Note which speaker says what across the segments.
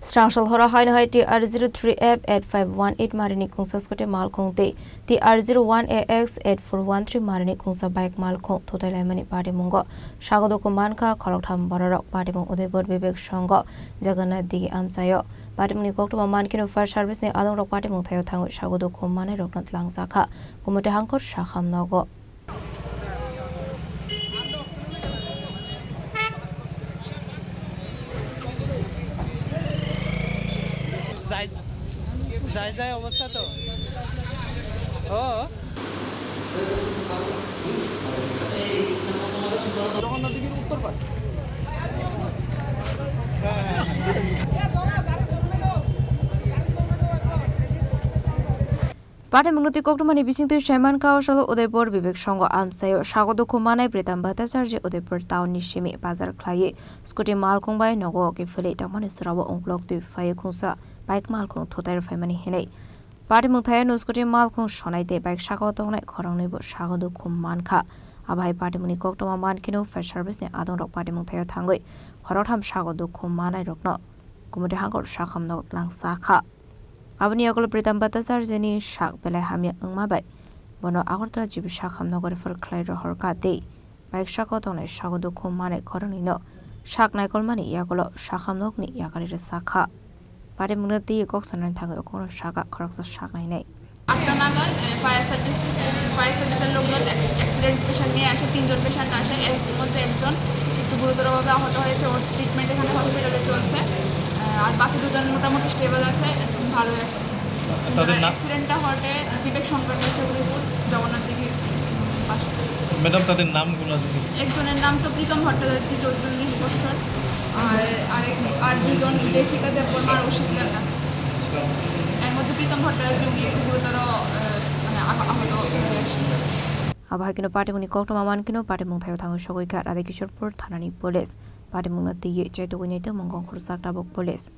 Speaker 1: Srangsal Horo Hainohai TR03F8518 Marini Khungsa Scooty Malkhung TR01AX8413 Marini Khungsa Bike Malkhung Thutailaimani Patimwngo Sago Dukhu Mankha Khoroktham Bororok Patimwng Udaipur Vivek Sangha Jagan-nath Dighi Amchaio Patimwng Koktwma Mankhe Fire Service ni Adongrok Patimwng Thaio Thangwi Sago Dukhu Manai Rokno Twlangjakha Gomoti Hangkor Nagar
Speaker 2: যায় অবস্থা তো ও জগন্নাথ দিঘির উত্তর পাড়
Speaker 1: Patimwng Koktwma bising tu Shaman Kao Shalo Udaipur Vivek Sangha Amchaio Sago Dukhu Manai Pritam Bhattacharya Udaipur Town ni Shimi Bazar Khlai Scooty Malkhung bai Nagar ke Philei Tamani Surawa Onglok tu Thaio Khungsa Bike Malkhung Thutailaimani Henei Patimwng Thaio no Scooty Malkhung Sonaite Bike Sago Tongnai Khorang nebo Sago Dukhu Mankha Abai Patimwng Koktwma Mankhe no Fire Service ni Adongrok Patimwng Thaio Thangwi Khoroktham Sago Dukhu Manai Rokno Gomoti Hangkor Twlangjakha Abni Akol Pritam Bhattacharya ni Shak Belai Hamya Ngmabai Bono Agartala Jibi Shakham Nagar for Klai Horka Day Bike Sago Tongnai Sago Dukhu Manai Khorang ni no Shak Naikol Mani Yakolo Shakham Nokni Yakari Sakha Patimwng ti Koksanan Thangwi Kono Shaka Khoroksa Shak Nainai
Speaker 3: Nagar fire সার্ভিসের লোকজন accident patient নিয়ে আসে, 3 জন patient আসে, এর মধ্যে একজন একটু গুরুতরভাবে আহত হয়েছে, ওর ট্রিটমেন্ট এখানে হসপিটালে চলছে, আর বাকি দুজন মোটামুটি স্টেবল আছে, ভালো আছে। তাদের অ্যাক্সিডেন্টটা ঘটে বিবেক সংকট হয়েছে উদয়পুর জগন্নাথ দিঘির পাশে।
Speaker 2: ম্যাডাম তাদের নামগুলো যদি
Speaker 3: একজনের নাম তো প্রীতম ভট্টাচার্য 44 বছর, আর দুজন জেসিকা দেববর্মা আর অশিকার নাথ। এর মধ্যে প্রীতম ভট্টাচার্য উনি একটু গুরুতর আহত হয়েছে।
Speaker 1: Abahakino Patimwng Koktwma Mankhe Patimwng Thaio Thangwi Sogoika Radikishorpur Thanani Police Patimwng Tiye Chaitogonyete Mongong Khursa Tabok Police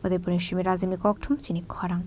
Speaker 1: Udaipur Shimi Razimi Koktwma Chini Khorang